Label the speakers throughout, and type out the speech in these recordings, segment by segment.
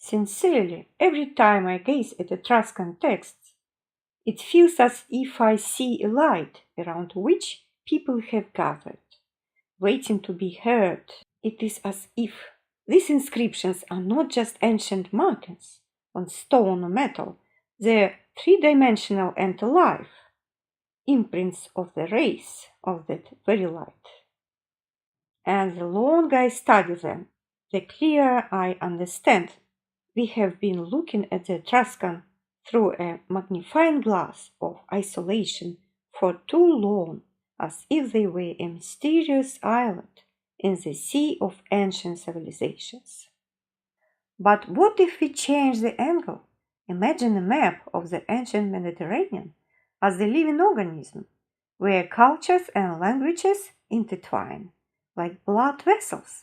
Speaker 1: Sincerely, every time I gaze at Etruscan texts, it feels as if I see a light around which people have gathered, waiting to be heard. It is as if these inscriptions are not just ancient markings on stone or metal, they're three-dimensional and alive, imprints of the race of that very light. And the longer I study them, the clearer I understand we have been looking at the Etruscan through a magnifying glass of isolation for too long, as if they were a mysterious island in the sea of ancient civilizations. But what if we change the angle? Imagine a map of the ancient Mediterranean as a living organism, where cultures and languages intertwine, like blood vessels.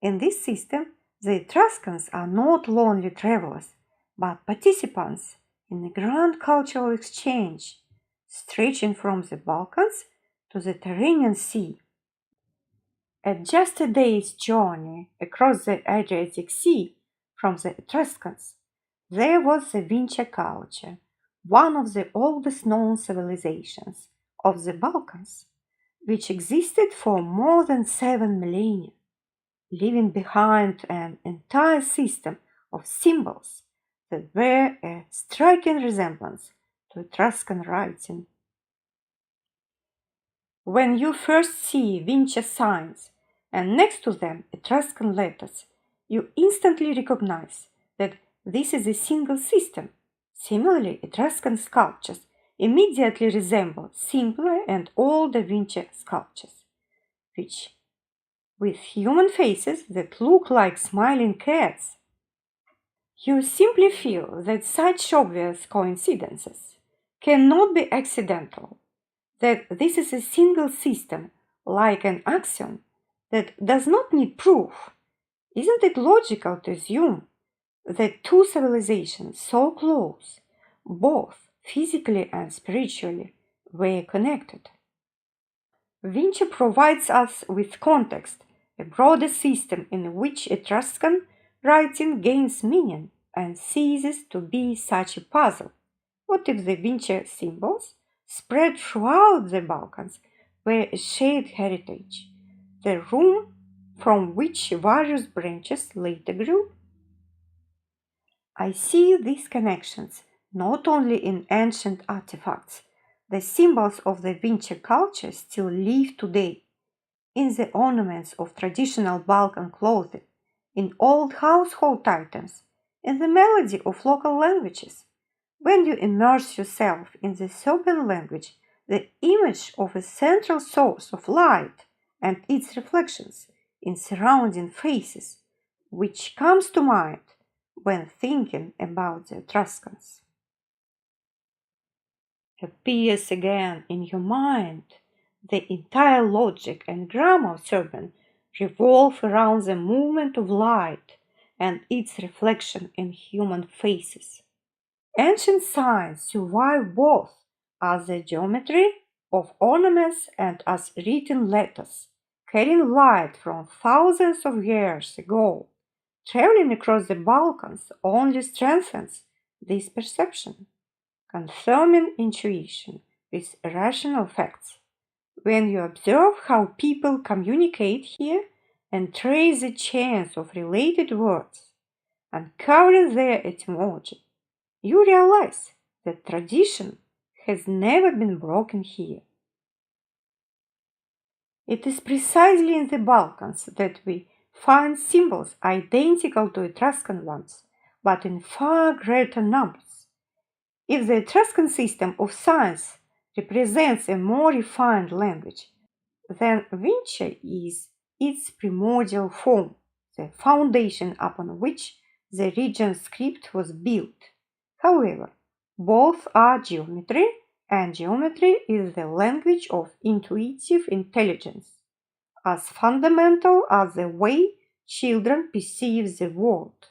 Speaker 1: In this system, the Etruscans are not lonely travelers, but participants in a grand cultural exchange, stretching from the Balkans to the Tyrrhenian Sea. At just a day's journey across the Adriatic Sea from the Etruscans, there was the Vincia culture, one of the oldest known civilizations of the Balkans, which existed for more than 7 millennia, leaving behind an entire system of symbols that bear a striking resemblance to Etruscan writing. When you first see Vinci signs and next to them Etruscan letters, you instantly recognize that this is a single system. Similarly, Etruscan sculptures immediately resemble simpler and older Vinci sculptures, which with human faces that look like smiling cats. You simply feel that such obvious coincidences cannot be accidental, that this is a single system, like an axiom, that does not need proof. Isn't it logical to assume that two civilizations so close, both physically and spiritually, were connected? Vinci provides us with context, a broader system in which Etruscan writing gains meaning and ceases to be such a puzzle. What if the Vinci symbols spread throughout the Balkans were a shared heritage, the root from which various branches later grew? I see these connections not only in ancient artifacts. The symbols of the Vinci culture still live today in the ornaments of traditional Balkan clothing, in old household items, in the melody of local languages. When you immerse yourself in the Serbian language, the image of a central source of light and its reflections in surrounding faces, which comes to mind when thinking about the Etruscans, appears again in your mind. The entire logic and grammar of Serbian revolve around the movement of light and its reflection in human faces. Ancient signs survive both as the geometry of ornaments and as written letters, carrying light from thousands of years ago. Traveling across the Balkans only strengthens this perception, confirming intuition with rational facts. When you observe how people communicate here and trace the chains of related words, uncovering their etymology, you realize that tradition has never been broken here. It is precisely in the Balkans that we find symbols identical to Etruscan ones, but in far greater numbers. If the Etruscan system of science represents a more refined language, then Vinci is its primordial form, the foundation upon which the region script was built. However, both are geometry, and geometry is the language of intuitive intelligence, as fundamental as the way children perceive the world.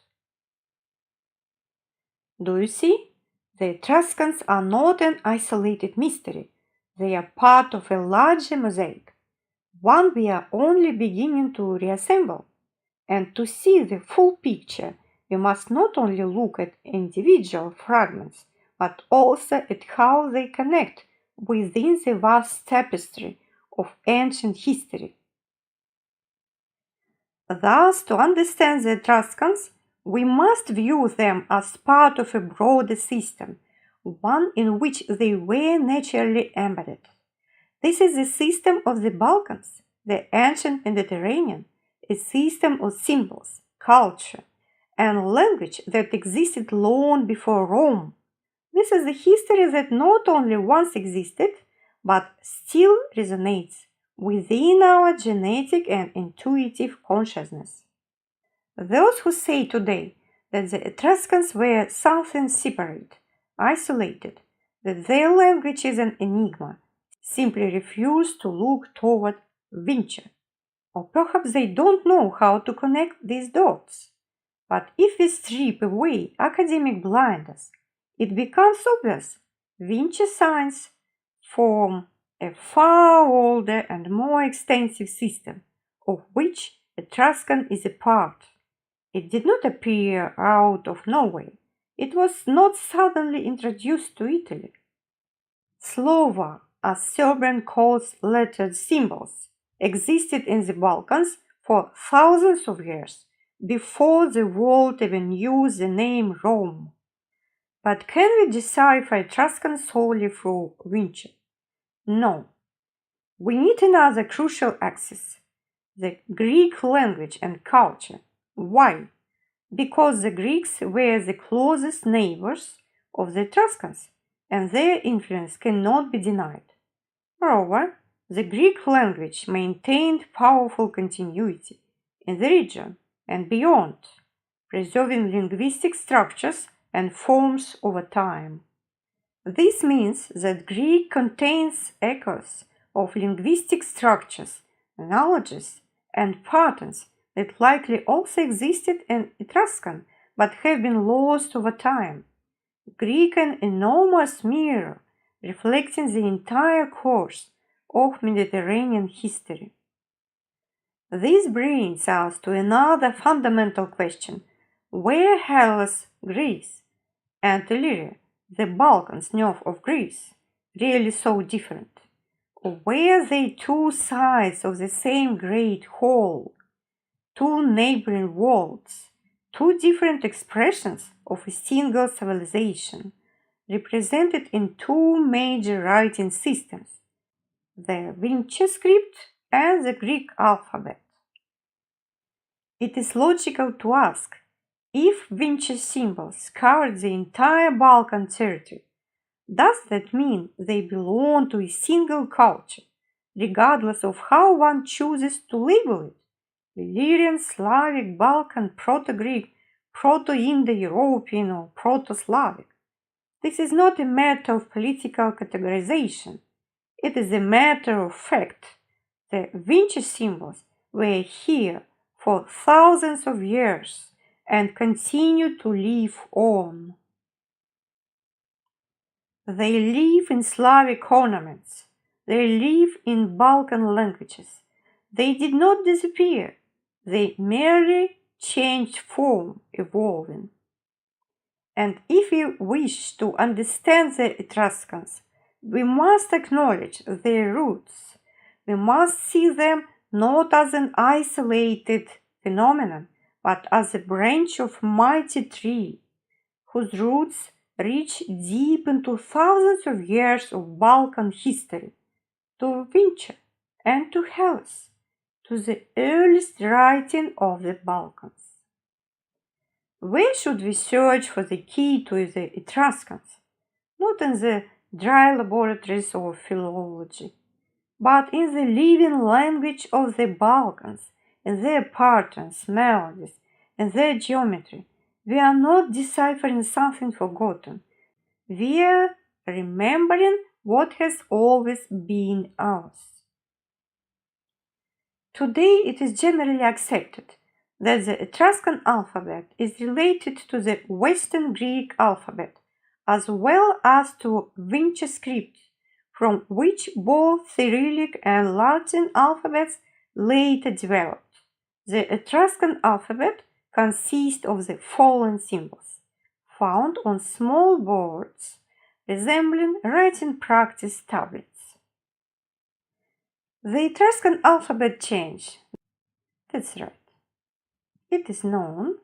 Speaker 1: Do you see? The Etruscans are not an isolated mystery, they are part of a larger mosaic, one we are only beginning to reassemble. And to see the full picture, we must not only look at individual fragments, but also at how they connect within the vast tapestry of ancient history. Thus, to understand the Etruscans, we must view them as part of a broader system, one in which they were naturally embedded. This is the system of the Balkans, the ancient Mediterranean, a system of symbols, culture, and language that existed long before Rome. This is a history that not only once existed, but still resonates within our genetic and intuitive consciousness. Those who say today that the Etruscans were something separate, isolated, that their language is an enigma, simply refuse to look toward Vinci. Or perhaps they don't know how to connect these dots. But if we strip away academic blinders, it becomes obvious Vinci signs form a far older and more extensive system, of which Etruscan is a part. It did not appear out of nowhere. It was not suddenly introduced to Italy. Slova, as Serbian calls lettered symbols, existed in the Balkans for thousands of years, before the world even knew the name Rome. But can we decipher Etruscan solely through Vinci? No. We need another crucial axis, the Greek language and culture. Why? Because the Greeks were the closest neighbors of the Etruscans, and their influence cannot be denied. Moreover, the Greek language maintained powerful continuity in the region and beyond, preserving linguistic structures and forms over time. This means that Greek contains echoes of linguistic structures, analogies, and patterns that likely also existed in Etruscan but have been lost over time. Greek an enormous mirror reflecting the entire course of Mediterranean history. This brings us to another fundamental question: were Hellas, Greece, and Illyria, the Balkans north of Greece, really so different? Or were they two sides of the same great whole, two neighboring worlds, two different expressions of a single civilization, represented in two major writing systems, the Vinci script and the Greek alphabet? It is logical to ask, if Vinci symbols covered the entire Balkan territory, does that mean they belong to a single culture, regardless of how one chooses to label it? Illyrian, Slavic, Balkan, Proto-Greek, Proto-Indo-European, or Proto-Slavic. This is not a matter of political categorization. It is a matter of fact. The Vinci symbols were here for thousands of years and continue to live on. They live in Slavic ornaments. They live in Balkan languages. They did not disappear. They merely changed form, evolving. And if we wish to understand the Etruscans, we must acknowledge their roots. We must see them not as an isolated phenomenon, but as a branch of a mighty tree, whose roots reach deep into thousands of years of Balkan history, to Vinci and to Hellas, to the earliest writing of the Balkans. Where should we search for the key to the Etruscans? Not in the dry laboratories of philology, but in the living language of the Balkans, in their patterns, melodies, and their geometry. We are not deciphering something forgotten. We are remembering what has always been ours. Today it is generally accepted that the Etruscan alphabet is related to the Western Greek alphabet, as well as to Vinci script, from which both Cyrillic and Latin alphabets later developed. The Etruscan alphabet consist of the following symbols, found on small boards resembling writing practice tablets. The Etruscan alphabet change. That's right. It is known.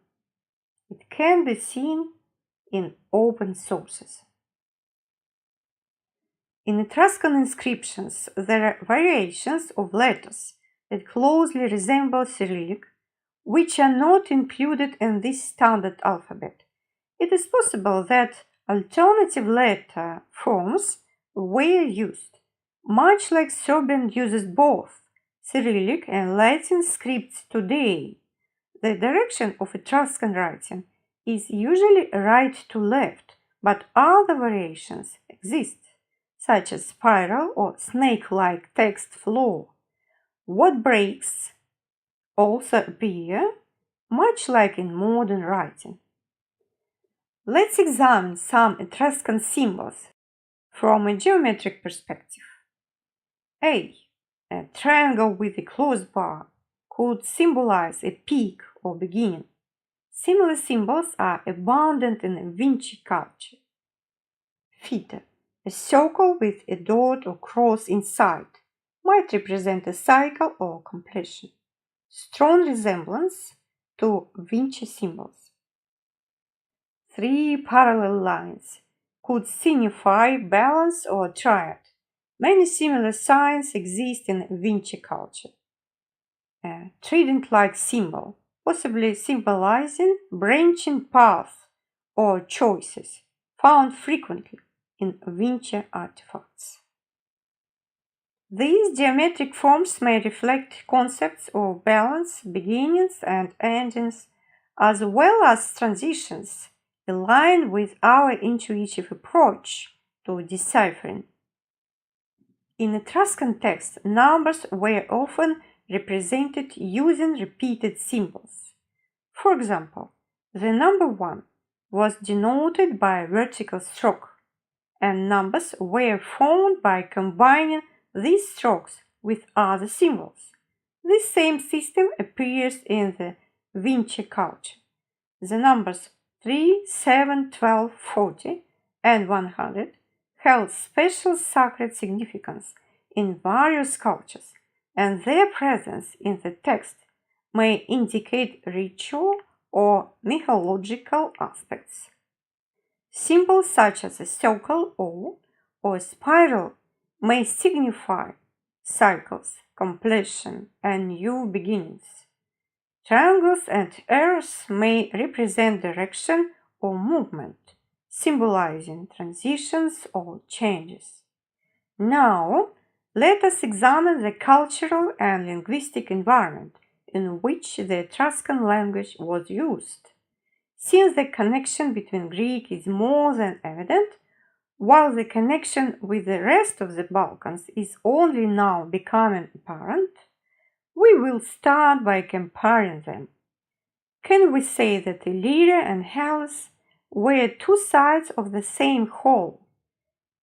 Speaker 1: It can be seen in open sources. In Etruscan inscriptions, there are variations of letters that closely resemble Cyrillic, which are not included in this standard alphabet. It is possible that alternative letter forms were used, much like Serbian uses both Cyrillic and Latin scripts today. The direction of Etruscan writing is usually right to left, but other variations exist, such as spiral or snake-like text flow. What breaks also appear, much like in modern writing. Let's examine some Etruscan symbols from a geometric perspective. A triangle with a closed bar could symbolize a peak or beginning. Similar symbols are abundant in Vinci culture. Theta, a circle with a dot or cross inside, might represent a cycle or completion. Strong resemblance to Vinci symbols. 3 parallel lines could signify balance or triad. Many similar signs exist in Vinci culture. A trident-like symbol, possibly symbolizing branching paths or choices, found frequently in Vinci artifacts. These geometric forms may reflect concepts of balance, beginnings and endings, as well as transitions, aligned with our intuitive approach to deciphering. In Etruscan texts, numbers were often represented using repeated symbols. For example, the number 1 was denoted by a vertical stroke, and numbers were formed by combining these strokes with other symbols. This same system appears in the Vinci culture. The numbers 3, 7, 12, 40, and 100 held special sacred significance in various cultures, and their presence in the text may indicate ritual or mythological aspects. Symbols such as a circle or a spiral may signify cycles, completion, and new beginnings. Triangles and arrows may represent direction or movement, symbolizing transitions or changes. Now, let us examine the cultural and linguistic environment in which the Etruscan language was used. Since the connection between Greek is more than evident, while the connection with the rest of the Balkans is only now becoming apparent, we will start by comparing them. Can we say that Illyria and Hellas were two sides of the same whole?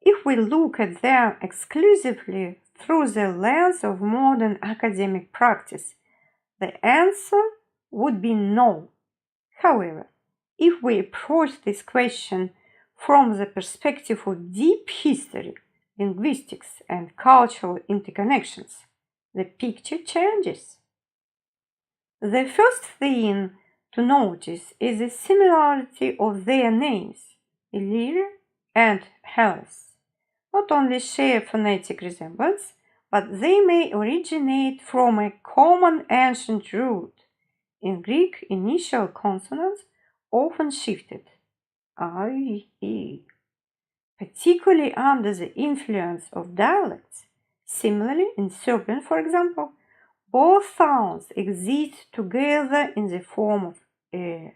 Speaker 1: If we look at them exclusively through the lens of modern academic practice, the answer would be no. However, if we approach this question from the perspective of deep history, linguistics, and cultural interconnections, the picture changes. The first thing to notice is the similarity of their names, Illyria and Hellas. Not only share phonetic resemblance, but they may originate from a common ancient root. In Greek, initial consonants often shifted, I, E, particularly under the influence of dialects. Similarly, in Serbian, for example, both sounds exist together in the form of e.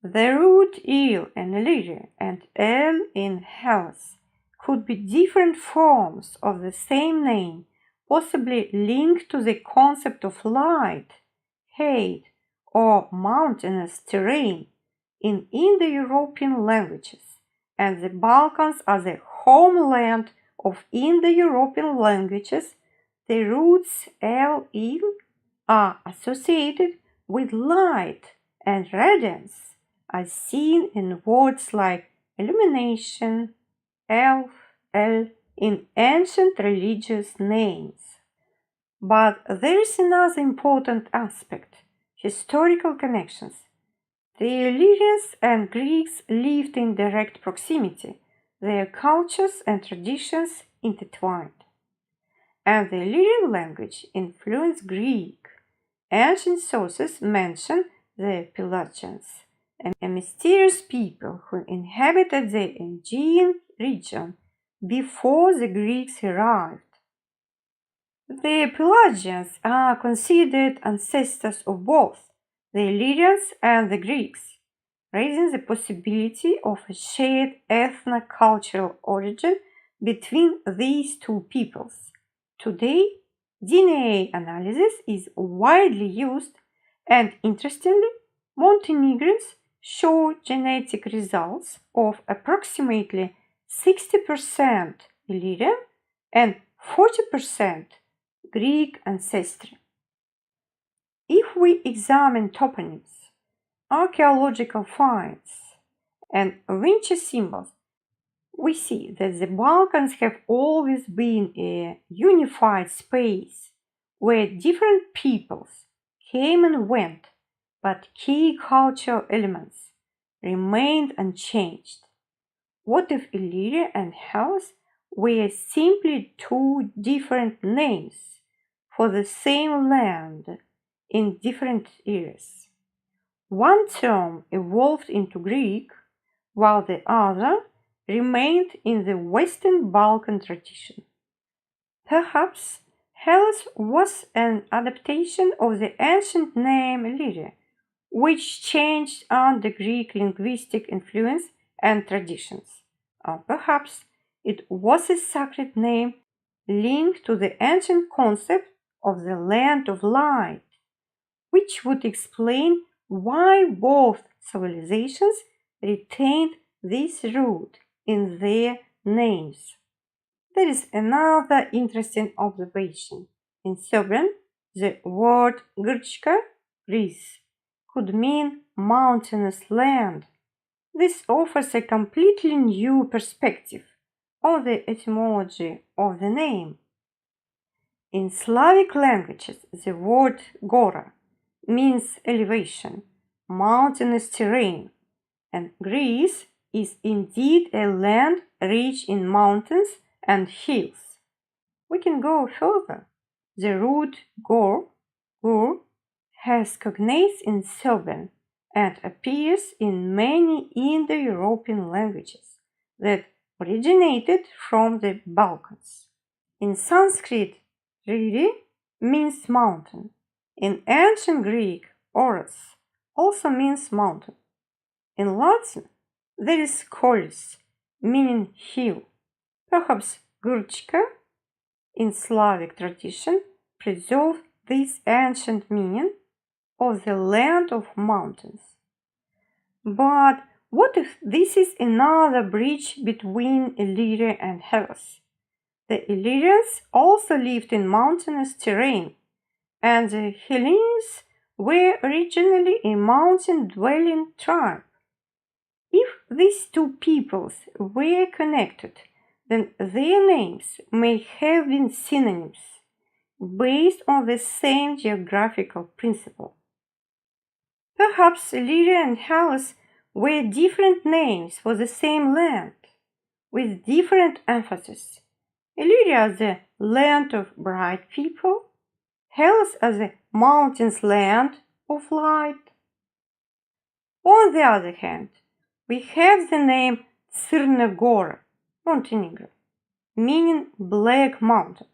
Speaker 1: The root il in Illyria and el in Hellas could be different forms of the same name, possibly linked to the concept of light, height, or mountainous terrain in Indo-European languages, and the Balkans as a homeland of Indo-European languages. The roots el, il are associated with light and radiance are seen in words like illumination, elf, el in ancient religious names. But there is another important aspect: historical connections. The Illyrians and Greeks lived in direct proximity, their cultures and traditions intertwined. And the Illyrian language influenced Greek. Ancient sources mention the Pelagians, a mysterious people who inhabited the Aegean region before the Greeks arrived. The Pelagians are considered ancestors of both the Illyrians and the Greeks, raising the possibility of a shared ethno-cultural origin between these two peoples. Today, DNA analysis is widely used, and interestingly, Montenegrins show genetic results of approximately 60% Illyrian and 40% Greek ancestry. If we examine toponyms, archaeological finds, and Vinci symbols, we see that the Balkans have always been a unified space where different peoples came and went, but key cultural elements remained unchanged. What if Illyria and Hellas were simply two different names for the same land in different eras? One term evolved into Greek, while the other remained in the Western Balkan tradition. Perhaps Hellas was an adaptation of the ancient name Illyria, which changed under Greek linguistic influence and traditions. Or perhaps it was a sacred name linked to the ancient concept of the land of light, which would explain why both civilizations retained this root in their names. There is another interesting observation. In Serbian, the word Grčka, Greece, could mean mountainous land. This offers a completely new perspective on the etymology of the name. In Slavic languages, the word Gora means elevation, mountainous terrain, and Greece is indeed a land rich in mountains and hills. We can go further. The root Gor, Gur, has cognates in Serbian and appears in many Indo-European languages that originated from the Balkans. In Sanskrit, Riri means mountain. In ancient Greek, Oros also means mountain. In Latin, there is Kolis, meaning hill. Perhaps Grčka, in Slavic tradition, preserved this ancient meaning of the land of mountains. But what if this is another bridge between Illyria and Hellas? The Illyrians also lived in mountainous terrain, and the Hellenes were originally a mountain-dwelling tribe. If these two peoples were connected, then their names may have been synonyms based on the same geographical principle. Perhaps Illyria and Hellas were different names for the same land, with different emphasis. Illyria as the land of bright people, Hellas as the mountains land of light. On the other hand, we have the name Crna Gora, Montenegro, meaning black mountain.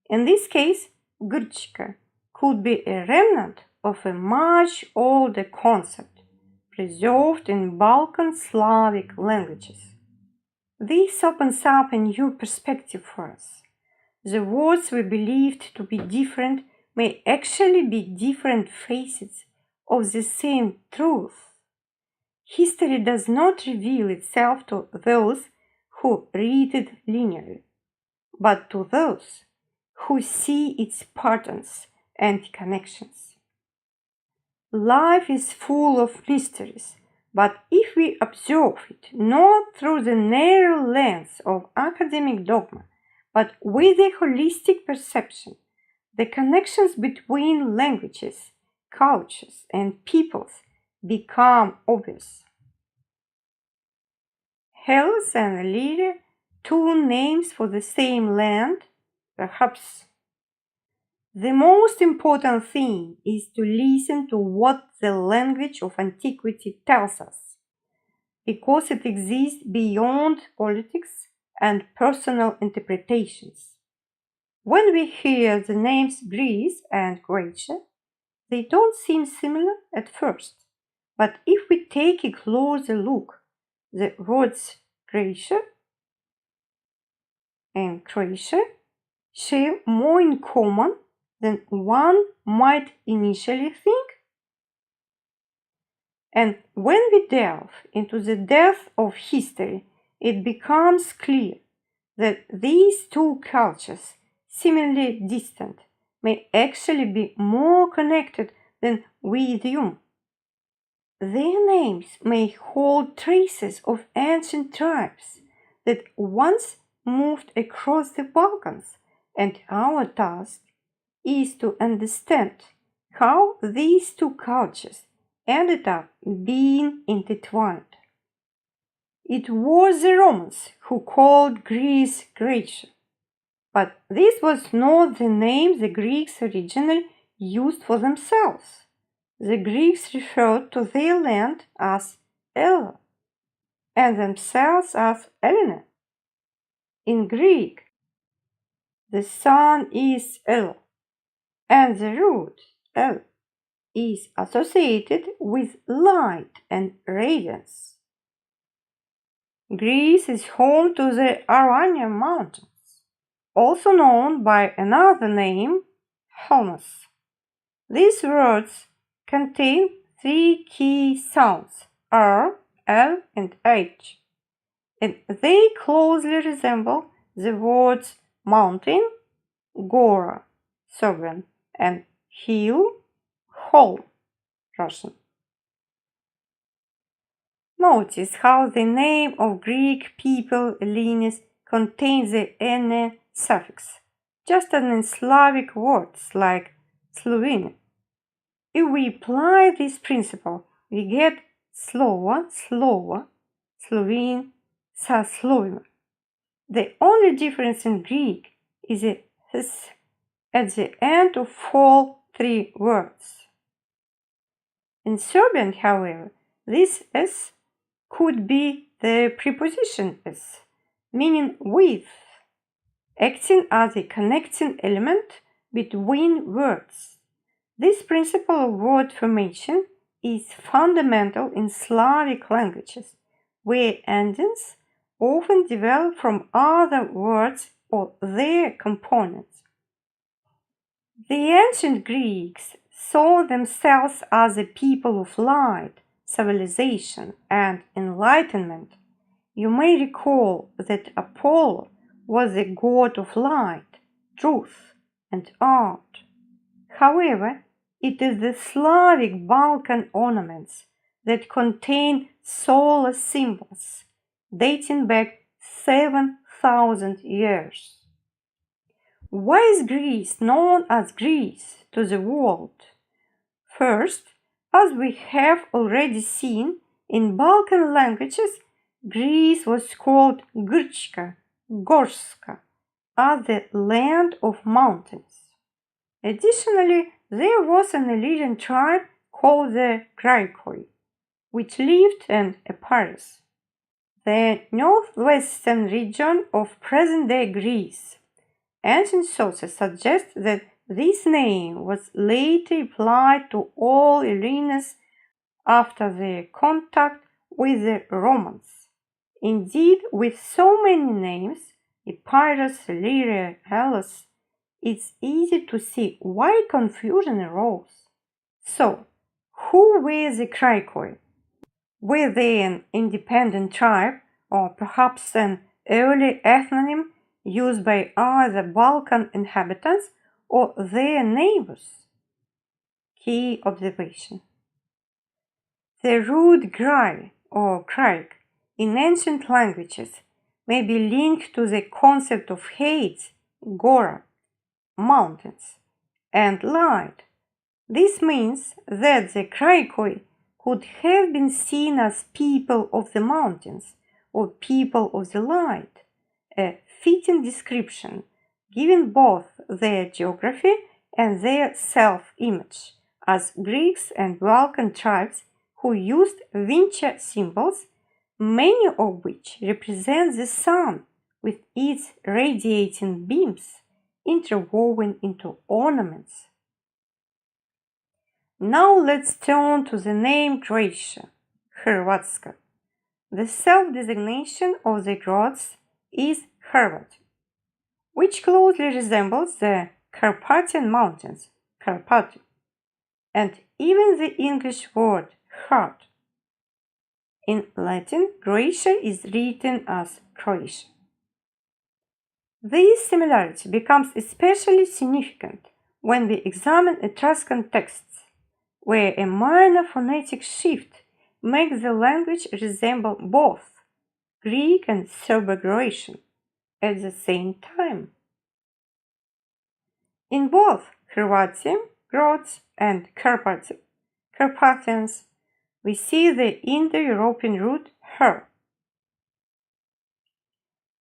Speaker 1: In this case, Grčka could be a remnant of a much older concept, preserved in Balkan Slavic languages. This opens up a new perspective for us. The words we believed to be different may actually be different facets of the same truth. History does not reveal itself to those who read it linearly, but to those who see its patterns and connections. Life is full of mysteries, but if we observe it not through the narrow lens of academic dogma, but with a holistic perception, the connections between languages, cultures, and peoples become obvious. Hellas and Lyria, two names for the same land, perhaps. The most important thing is to listen to what the language of antiquity tells us, because it exists beyond politics and personal interpretations. When we hear the names Greece and Croatia, they don't seem similar at first, but if we take a closer look, the words Croatia and Croatia share more in common than one might initially think. And when we delve into the depth of history, it becomes clear that these two cultures, seemingly distant, may actually be more connected than we assume. Their names may hold traces of ancient tribes that once moved across the Balkans, and our task is to understand how these two cultures ended up being intertwined. It was the Romans who called Greece Graecia, but this was not the name the Greeks originally used for themselves. The Greeks referred to their land as Ella and themselves as Elena. In Greek, the sun is El, and the root El is associated with light and radiance. Greece is home to the Aranian Mountains, also known by another name, Helmos. These words contain three key sounds, R, L, and H, and they closely resemble the words mountain, Gora, Serbian, and hill, Hol, Russian. Notice how the name of Greek people Hellenes contains the "ene" suffix, just as in Slavic words like Slovenia. If we apply this principle, we get Slova, Slova, Slovene, Saslovima. The only difference in Greek is a "s" at the end of all three words. In Serbian, however, this "s" could be the preposition "s", meaning with, acting as a connecting element between words. This principle of word formation is fundamental in Slavic languages, where endings often develop from other words or their components. The ancient Greeks saw themselves as a people of light, civilization, and enlightenment. You may recall that Apollo was the god of light, truth, and art. However, it is the Slavic Balkan ornaments that contain solar symbols dating back 7,000 years. Why is Greece known as Greece to the world? First, as we have already seen, in Balkan languages, Greece was called Grčka, Gorska, as the land of mountains. Additionally, there was an Illyrian tribe called the Graikoi, which lived in Epirus, the northwestern region of present-day Greece. Ancient sources suggest that this name was later applied to all Hellenes after their contact with the Romans. Indeed, with so many names, Epirus, Illyria, Hellas, it's easy to see why confusion arose. So, who were the Graikoi? Were they an independent tribe, or perhaps an early ethnonym used by either Balkan inhabitants or their neighbors? Key observation. The root grai or crag in ancient languages may be linked to the concept of heights, gora, mountains, and light. This means that the Kraikoi could have been seen as people of the mountains or people of the light, a fitting description given both their geography and their self-image, as Greeks and Balkan tribes who used Vincha symbols, many of which represent the sun with its radiating beams interwoven into ornaments. Now let's turn to the name Croatia, Hrvatska. The self-designation of the Croats is Hrvat, which closely resembles the Carpathian Mountains, Karpati, and even the English word heart. In Latin, Croatia is written as Croatia. This similarity becomes especially significant when we examine Etruscan texts, where a minor phonetic shift makes the language resemble both Greek and Serbo-Croatian at the same time. In both Hrvatian, Croats, and Carpathians, we see the Indo-European root her.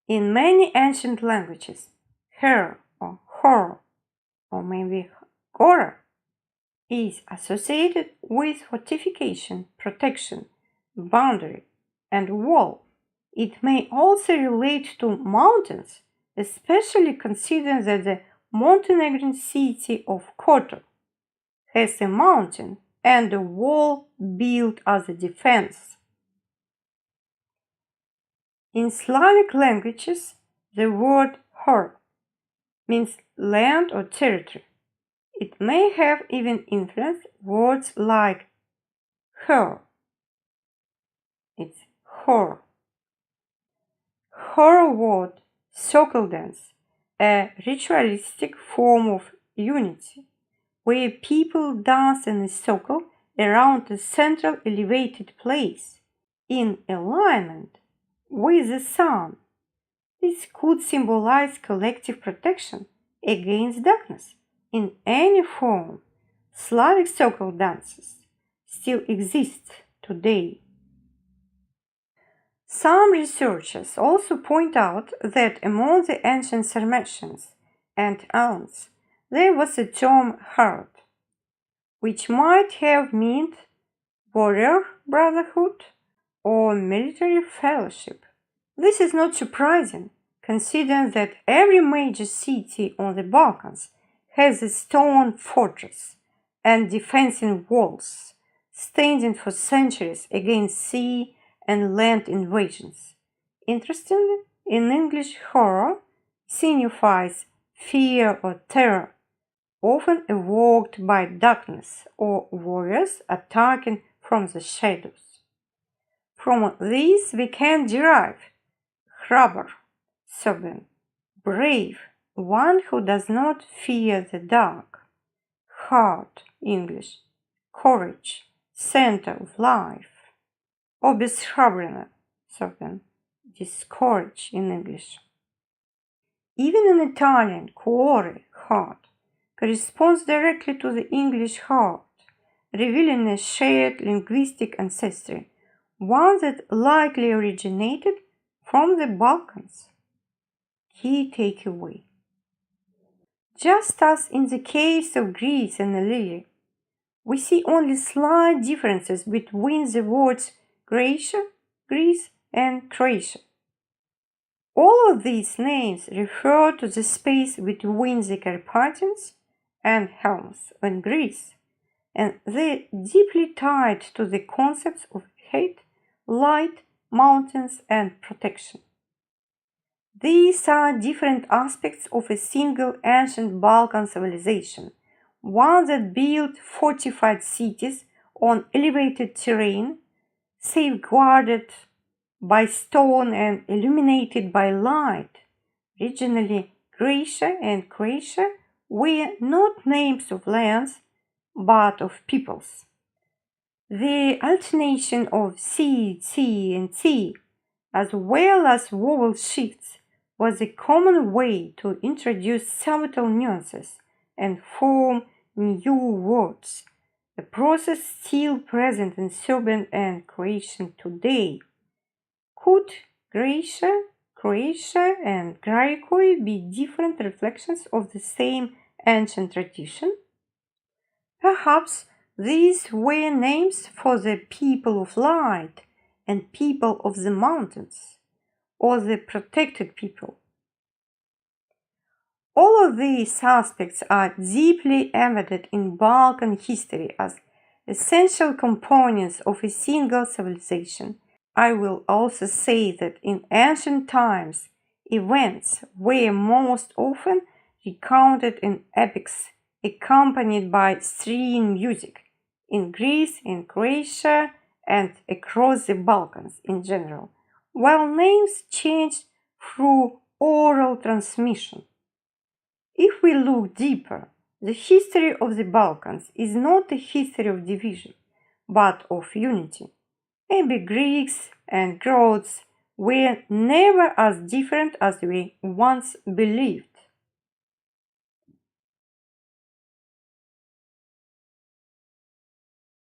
Speaker 1: In many ancient languages, her or hor, or maybe gora, is associated with fortification, protection, boundary, and wall. It may also relate to mountains, especially considering that the Montenegrin city of Kotor has a mountain and a wall built as a defense. In Slavic languages, the word hor means land or territory. It may have even influenced words like her. It's hor. Horowod, circle dance, a ritualistic form of unity, where people dance in a circle around a central elevated place in alignment with the sun. This could symbolize collective protection against darkness in any form. Slavic circle dances still exist today. Some researchers also point out that among the ancient Sarmatians and Alans there was a term heart, which might have meant warrior brotherhood or military fellowship. This is not surprising, considering that every major city on the Balkans has a stone fortress and defensive walls, standing for centuries against sea and land invasions. Interestingly, in English, horror signifies fear or terror, often evoked by darkness or warriors attacking from the shadows. From this we can derive hrabar, Serbian, brave, one who does not fear the dark; heart, English, courage, center of life; obeshrabrina, Serbian, discourage in English. Even in Italian, cuore, heart, corresponds directly to the English heart, revealing a shared linguistic ancestry, one that likely originated from the Balkans. Key takeaway: just as in the case of Greece and Illyria, we see only slight differences between the words Graecia, Greece, and Croatia. All of these names refer to the space between the Carpathians and Helms in Greece, and they're deeply tied to the concepts of height, light, mountains, and protection. These are different aspects of a single ancient Balkan civilization, one that built fortified cities on elevated terrain, safeguarded by stone and illuminated by light. Originally, Graecia and Croatia were not names of lands, but of peoples. The alternation of C, C, and T, as well as vowel shifts, was a common way to introduce subtle nuances and form new words, a process still present in Serbian and Croatian today. Could Croatia, and Graikoi be different reflections of the same ancient tradition? Perhaps these were names for the people of light and people of the mountains, or the protected people. All of these aspects are deeply embedded in Balkan history as essential components of a single civilization. I will also say that in ancient times, events were most often recounted in epics accompanied by string music in Greece, in Croatia, and across the Balkans in general, while names changed through oral transmission. If we look deeper, the history of the Balkans is not a history of division, but of unity. Maybe Greeks and Goths were never as different as we once believed.